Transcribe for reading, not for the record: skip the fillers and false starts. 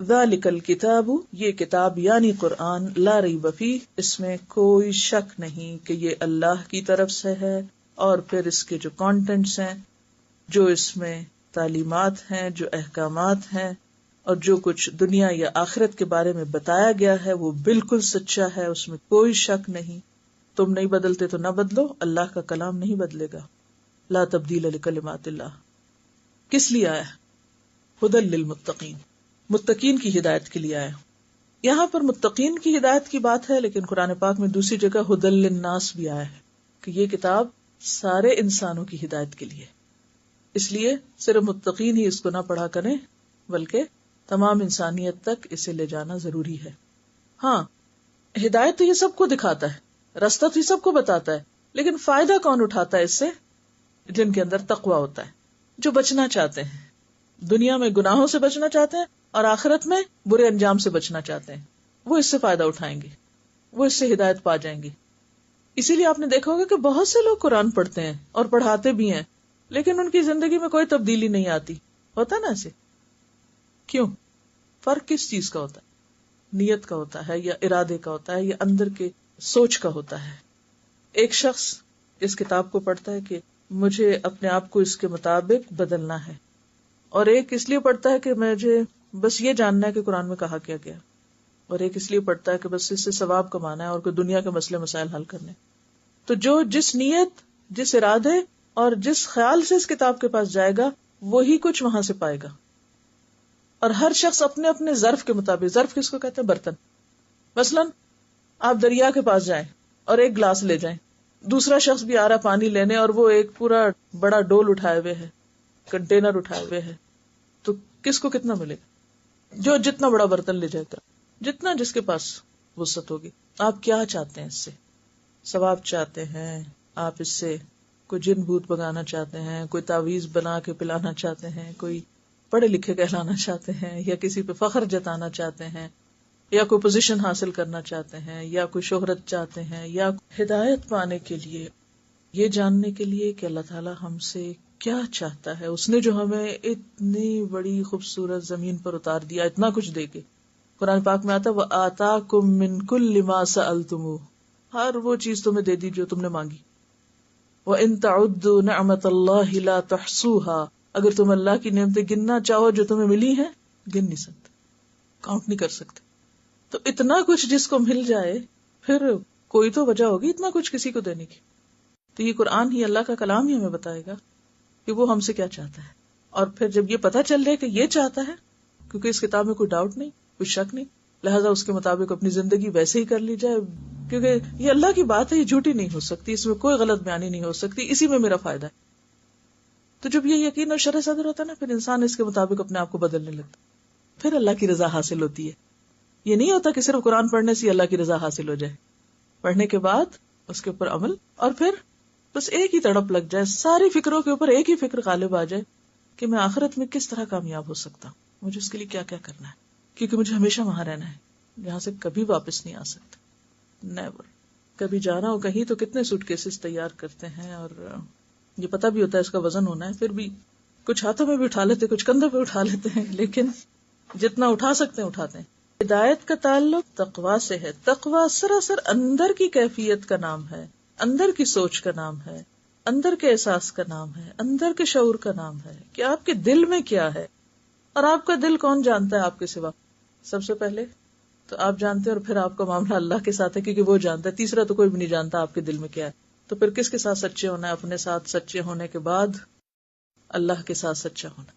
ذالک الکتاب، یہ کتاب یعنی قرآن، لا ریب فیہ، اس میں کوئی شک نہیں کہ یہ اللہ کی طرف سے ہے، اور پھر اس کے جو کانٹینٹس ہیں، جو اس میں تعلیمات ہیں، جو احکامات ہیں، اور جو کچھ دنیا یا آخرت کے بارے میں بتایا گیا ہے وہ بالکل سچا ہے، اس میں کوئی شک نہیں۔ تم نہیں بدلتے تو نہ بدلو، اللہ کا کلام نہیں بدلے گا۔ لا تبدیل لکلمات اللہ۔ کس لیے آیا؟ ھدی للمتقین، متقین کی ہدایت کے لیے آیا۔ یہاں پر متقین کی ہدایت کی بات ہے، لیکن قرآن پاک میں دوسری جگہ ھدی للناس بھی آیا ہے کہ یہ کتاب سارے انسانوں کی ہدایت کے لیے، اس لیے صرف متقین ہی اس کو نہ پڑھا کریں بلکہ تمام انسانیت تک اسے لے جانا ضروری ہے۔ ہاں، ہدایت تو یہ سب کو دکھاتا ہے، راستہ تو یہ سب کو بتاتا ہے، لیکن فائدہ کون اٹھاتا ہے اس سے؟ جن کے اندر تقویٰ ہوتا ہے، جو بچنا چاہتے ہیں، دنیا میں گناہوں سے بچنا چاہتے ہیں اور آخرت میں برے انجام سے بچنا چاہتے ہیں، وہ اس سے فائدہ اٹھائیں گے، وہ اس سے ہدایت پا جائیں گے۔ اسی لیے آپ نے دیکھا ہوگا کہ بہت سے لوگ قرآن پڑھتے ہیں اور پڑھاتے بھی ہیں، لیکن ان کی زندگی میں کوئی تبدیلی نہیں آتی، ہوتا نا ایسے؟ کیوں؟ فرق کس چیز کا ہوتا ہے؟ نیت کا ہوتا ہے یا ارادے کا ہوتا ہے یا اندر کے سوچ کا ہوتا ہے۔ ایک شخص اس کتاب کو پڑھتا ہے کہ مجھے اپنے آپ کو اس کے مطابق بدلنا ہے، اور ایک اس لیے پڑھتا ہے کہ مجھے بس یہ جاننا ہے کہ قرآن میں کہا کیا گیا، اور ایک اس لیے پڑھتا ہے کہ بس اس سے ثواب کمانا ہے اور کوئی دنیا کے مسئلے مسائل حل کرنے۔ تو جو جس نیت، جس ارادے اور جس خیال سے اس کتاب کے پاس جائے گا وہی کچھ وہاں سے پائے گا۔ اور ہر شخص اپنے اپنے ظرف کے مطابق، ظرف کس کو کہتے ہیں؟ برتن۔ مثلا آپ دریا کے پاس جائیں اور ایک گلاس لے جائیں، دوسرا شخص بھی آ رہا پانی لینے اور وہ ایک پورا بڑا ڈول اٹھائے ہوئے ہے، کنٹینر اٹھائے ہوئے ہے، تو کس کو کتنا ملے گا؟ جو جتنا بڑا برتن لے جائے گا، جتنا جس کے پاس وسعت ہوگی۔ آپ کیا چاہتے ہیں اس سے؟ ثواب چاہتے ہیں؟ آپ اس سے کوئی جن بھوت بگانا چاہتے ہیں، کوئی تعویذ بنا کے پلانا چاہتے ہیں، کوئی پڑھے لکھے کہلانا چاہتے ہیں، یا کسی پہ فخر جتانا چاہتے ہیں، یا کوئی پوزیشن حاصل کرنا چاہتے ہیں، یا کوئی شہرت چاہتے ہیں، یا ہدایت پانے کے لیے، یہ جاننے کے لیے کہ اللہ تعالیٰ ہم سے کیا چاہتا ہے۔ اس نے جو ہمیں اتنی بڑی خوبصورت زمین پر اتار دیا، اتنا کچھ دے کے، قرآن پاک میں آتا ہے وَآتَاكُم مِّن كُلِّ مَا سَأَلْتُمُوهُ، ہر وہ چیز تمہیں دے دی جو تم نے مانگی۔ وَإِن تَعُدُّوا نِعْمَتَ اللَّهِ لَا تُحْصُوهَا، اگر تم اللہ کی نعمتیں گننا چاہو جو تمہیں ملی ہیں، گن نہیں سکتے، کاؤنٹ نہیں کر سکتے۔ تو اتنا کچھ جس کو مل جائے، پھر کوئی تو وجہ ہوگی اتنا کچھ کسی کو دینے کی۔ تو یہ قرآن ہی، اللہ کا کلام ہی ہمیں بتائے گا کہ وہ ہم سے کیا چاہتا ہے۔ اور پھر جب یہ پتہ چل جائے کہ یہ چاہتا ہے، کیونکہ اس کتاب میں کوئی ڈاؤٹ نہیں، کوئی شک نہیں، لہٰذا اس کے مطابق اپنی زندگی ویسے ہی کر لی جائے، کیونکہ یہ اللہ کی بات ہے، یہ جھوٹی نہیں ہو سکتی، اس میں کوئی غلط بیانی نہیں ہو سکتی، اسی میں میرا فائدہ ہے۔ تو جب یہ یقین اور شرح صدر ہوتا ہے نا، پھر انسان اس کے مطابق اپنے آپ کو بدلنے لگتا، پھر اللہ کی رضا حاصل ہوتی ہے۔ یہ نہیں ہوتا کہ صرف قرآن پڑھنے سے اللہ کی رضا حاصل ہو جائے، پڑھنے کے بعد اس کے اوپر عمل، اور پھر بس ایک ہی تڑپ لگ جائے، ساری فکروں کے اوپر ایک ہی فکر غالب آ جائے کہ میں آخرت میں کس طرح کامیاب ہو سکتا ہوں، مجھے اس کے لیے کیا کیا کرنا ہے، کیونکہ مجھے ہمیشہ وہاں رہنا ہے، یہاں سے کبھی واپس نہیں آ سکتا، نیور۔ کبھی جانا ہو کہیں تو کتنے سوٹ کیسز تیار کرتے ہیں، اور یہ پتہ بھی ہوتا ہے اس کا وزن ہونا ہے، پھر بھی کچھ ہاتھوں میں بھی اٹھا لیتے، کچھ کندھوں پہ اٹھا لیتے ہیں، لیکن جتنا اٹھا سکتے ہیں اٹھاتے ہیں۔ ہدایت کا تعلق تقویٰ سے ہے۔ تقویٰ سراسر اندر کی کیفیت کا نام ہے، اندر کی سوچ کا نام ہے، اندر کے احساس کا نام ہے، اندر کے شعور کا نام ہے کہ آپ کے دل میں کیا ہے، اور آپ کا دل کون جانتا ہے آپ کے سوا؟ سب سے پہلے تو آپ جانتے ہیں، اور پھر آپ کا معاملہ اللہ کے ساتھ ہے، کیونکہ وہ جانتا ہے، تیسرا تو کوئی بھی نہیں جانتا آپ کے دل میں کیا ہے۔ تو پھر کس کے ساتھ سچے ہونا ہے؟ اپنے ساتھ سچے ہونے کے بعد اللہ کے ساتھ سچا ہونا۔